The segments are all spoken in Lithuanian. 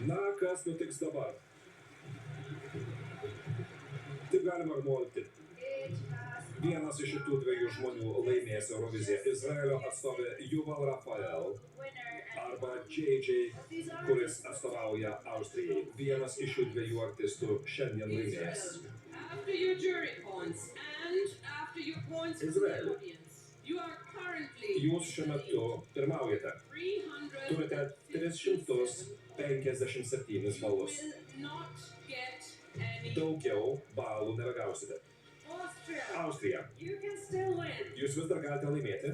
Na, kas nutiks dabar? Taip galima ir nuolti. Vienas iš šitų dviejų žmonių laimės Euroviziją - Izraelio atstovė Yuval Rafael arba JJ, kuris atstovauja Austrijai. Vienas iš šių dviejų artistų šiandien laimės. Izraeli, jūs šiuo metu pirmaujate. Turite 357 balus. Daugiau balų nebegausite. Austrija. Jūs vis dar galite laimėti,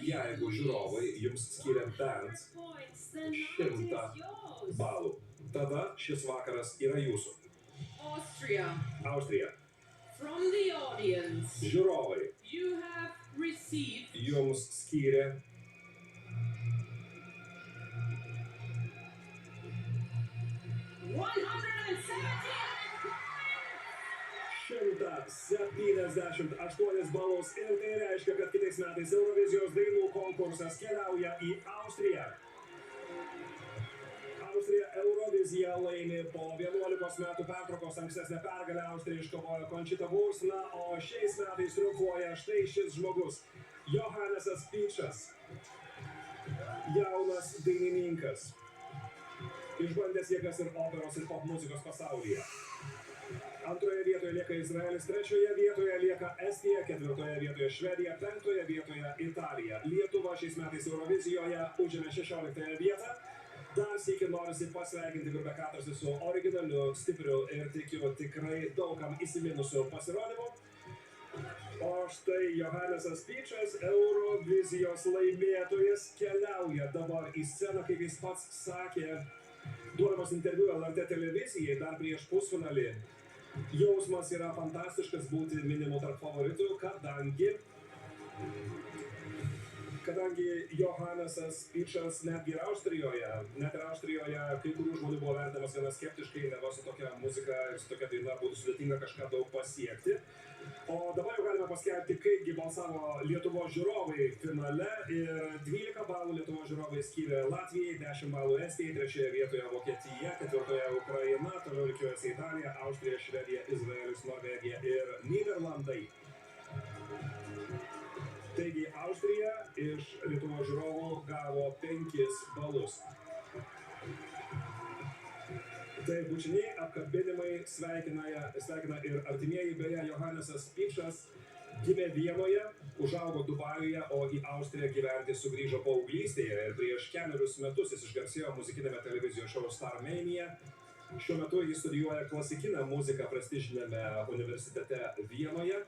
jeigu žiūrovai jums skiria bent 100 balų. Tada šis vakaras yra jūsų. Austrija. Žiūrovai jums skiria 178 balus ir tai reiškia, kad kitais metais Eurovizijos dainų konkursas keliauja į Austriją. Austrija Euroviziją laimi po 11 metų pertraukos. Ankstesnę pergalę Austrija iškovojo Conchita Wurst, o šiais metais triumfuoja štai šis žmogus - Johannesas Pičas. Jaunas dainininkas, išbandęs jėgas ir operos ir pop muzikos pasaulyje. Antroje vietoje lieka Izraelis, trečioje vietoje lieka Estija, ketvirtoje vietoje Švedija, penktoje vietoje Italija. Lietuva šiais metais Eurovizijoje užėmė 16 vietą. Dar sykį norisi pasveikinti grupę Katarsis su originaliu, stipriu ir tikiu tikrai daugam įsiminusiu pasirodymu. O štai Johannesas Pičas, Eurovizijos laimėtojas, keliauja dabar į sceną, kaip jis pats sakė, duodamas interviu LRT televizijai dar prieš pusfinalį. Jausmas yra fantastiškas būti minimu tarp favoritų, kadangi Johannesas Pičas netgi ir Austrijoje, net ir Austrijoje kai kurių žmonių buvo vertinamas gana skeptiškai, neva su tokia muzika ir su tokia daina būtų sudėtinga kažką daug pasiekti. O dabar jau galime paskelbti, kaipgi balsavo Lietuvos žiūrovai finale ir 12 balų Lietuvos žiūrovai skyrė Latvijai, 10 balų Estijai, trečioje vietoje Vokietija, ketvirtoje Ukraina, toliau rikiuojasi Italija, Austrija, Švedija, Izraelis, Norvegija ir Nyderlandai. Taigi Austrija iš Lietuvos žiūrovų gavo 5 balus. Tai bučiniai, apkabinimai sveikina ir artimieji, beje, Johannesas Pičas gimė Vienoje, užaugo Dubajuje, o į Austriją gyventi sugrįžo paauglystėje ir prieš 4 metus jis išgarsėjo muzikinėme televizijos šou Starmania. Šiuo metu jis studijuoja klasikinę muziką prestižinėme universitete Vienoje.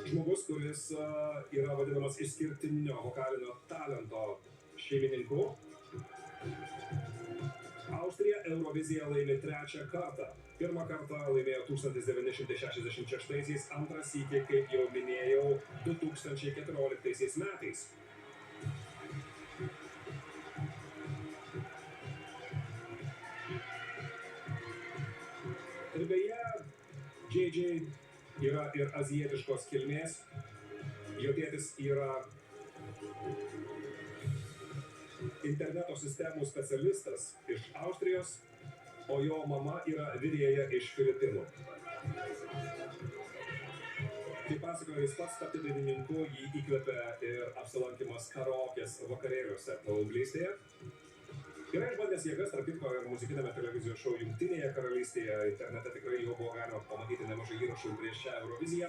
Žmogus, kuris yra vadinamas išskirtinio vokalinio talento šeimininku. Austrija Euroviziją laimė 3 kartą. Pirmą kartą laimėjo 1966, antrą sykį, kaip jau minėjau, 2014 metais. Ir beje, JJ yra ir azijietiškos kilmės. Jo tėtis yra interneto sistemų specialistas iš Austrijos, o jo mama yra virėja iš Filipinų. Kaip pasakojo jis pats, tapti dainininku jį įkvėpė ir apsilankymas karaokės vakarėliuose paauglystėje. Yra išbandęs jėgas, tarp kitko, ir muzikinėme televizijos šou Jungtinėje karalystėje. Internete tikrai jau buvo galima pamatyti nemažai įrašų prieš šią Euroviziją.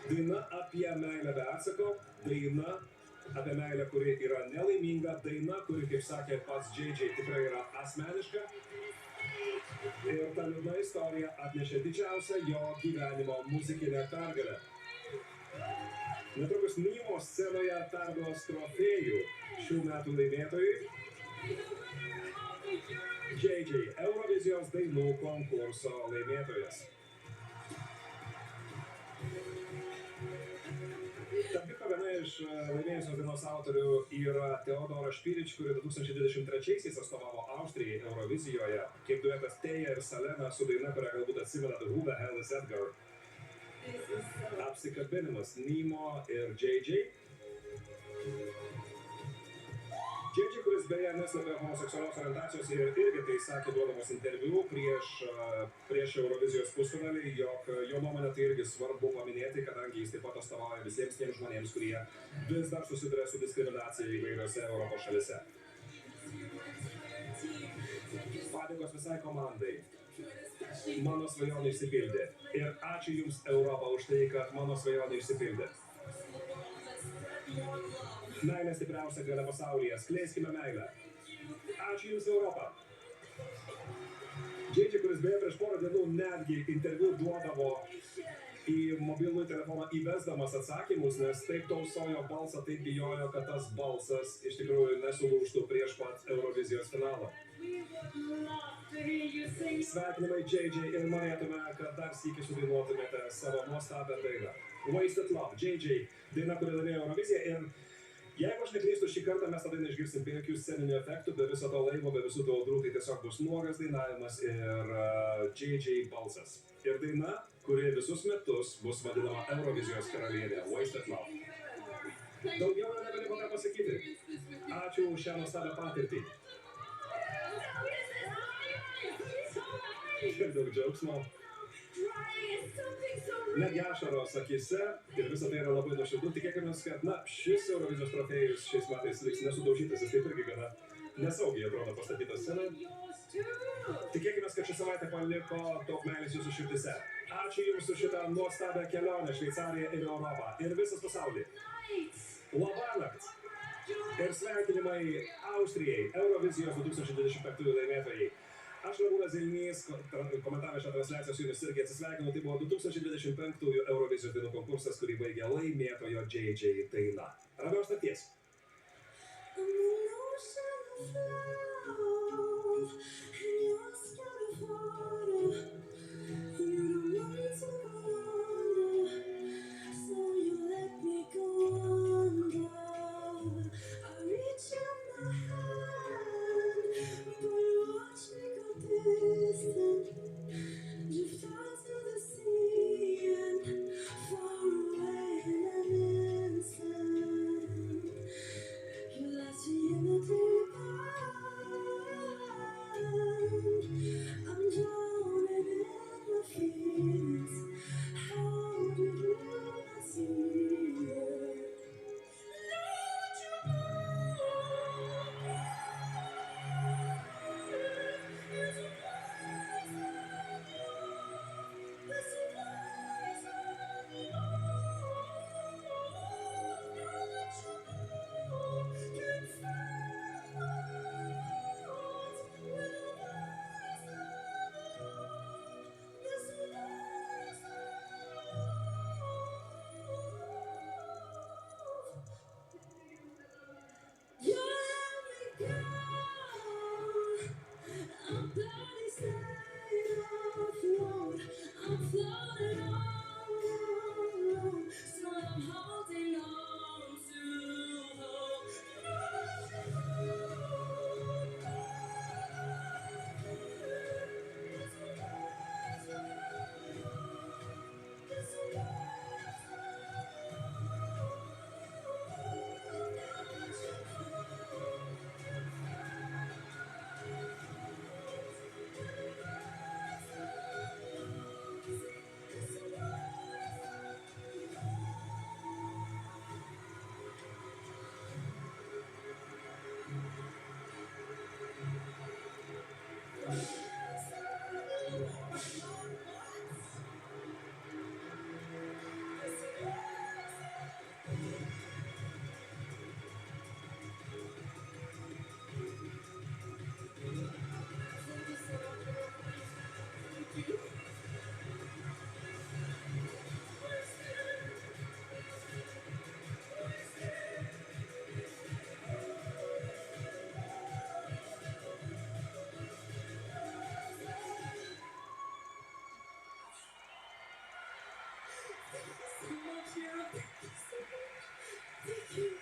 Daina apie meilę be atsako, daina apie meilę, kuri yra nelaiminga, daina, kuri, kaip sakė pats JJ, tikrai yra asmeniška. Ir ta liūdna istorija atnešė didžiausią jo gyvenimo muzikinę pergalę. Netrukus Nymo scenoje perduos trofėjų šių metų laimėtojui. JJ, Eurovizijos dainų konkurso laimėtojas. Tarp kitko, viena iš laimėjusios dainos autorių yra Teodora Špirič, kuri 2023-aisiais atstovavo Austrijai Eurovizijoje, kaip duetas Teja ir Salena su daina, kurią galbūt atsimenate, Who the Hell is Edgar. Apsikabinimas Nymo ir JJ. JJ, kuris beje neslėpė homoseksualios orientacijos ir irgi tai sakė duodamas interviu prieš Eurovizijos pusfinalį, jog jo nuomonė tai irgi svarbu paminėti, kadangi jis taip pat atstovauja visiems tiems žmonėms, kurie vis dar susiduria su diskriminacija įvairiose Europos šalise. Padėkos visai komandai. Mano svajonė išsipildė. Ir ačiū Jums, Europa, už tai, kad mano svajonė išsipildė. Meilė stipriausia galia pasaulyje. Skleiskime meilę. Ačiū Jums, Europa. JJ, kuris beje prieš porą dienų netgi interviu duodavo į mobilų telefoną įvesdamas atsakymus, nes taip tausojo balsą, taip bijojo, kad tas balsas iš tikrųjų nesulūžtų prieš pat Eurovizijos finalą. Sveikinimai JJ ir norėtume, kad dar sykį sudainuotumėte savo nuostabią dainą. Wasted Love, JJ, daina, kuri laimėjo Euroviziją ir jeigu aš neklystu, šį kartą mes tą dainą išgirsim be jokių sceninių efektų, be viso to laivo, be visų to audrų, tai tiesiog bus nuogas dainavimas ir JJ balsas. Ir daina, kuri visus metus bus vadinama Eurovizijos karalienė, Wasted Love. Daugiau nebeliko ką pasakyti. Ačiū už šią nuostabią patirtį. Ir daug džiaugsmo. Negi ašaros akise ir visą tai yra labai nuoširdu. Tikėkime, kad šis Eurovizijos trofėjus šiais metais liks nesudaužytas, jis taip irgi gana nesaugiai atrodo pastatytas scena. Tikėkime, kad šią savaitę paliko daug meilės jūsų širdise. Ačiū Jums už šitą nuostabią kelionę Šveicariją ir Europą ir visas pasaulį. Labanakt ir sveikinimai Austrijai, Eurovizijos 2025 laimėtojai. Aš Ramūnas Zilnys, komentavę šią transliaciją su Jumis irgi atsisveikinu, tai buvo 2025 Eurovizijos dainų konkursas, kurį baigė laimėtojo JJ daina. Ramios nakties. Thank you so much, Europe. Thank you so much. Thank you.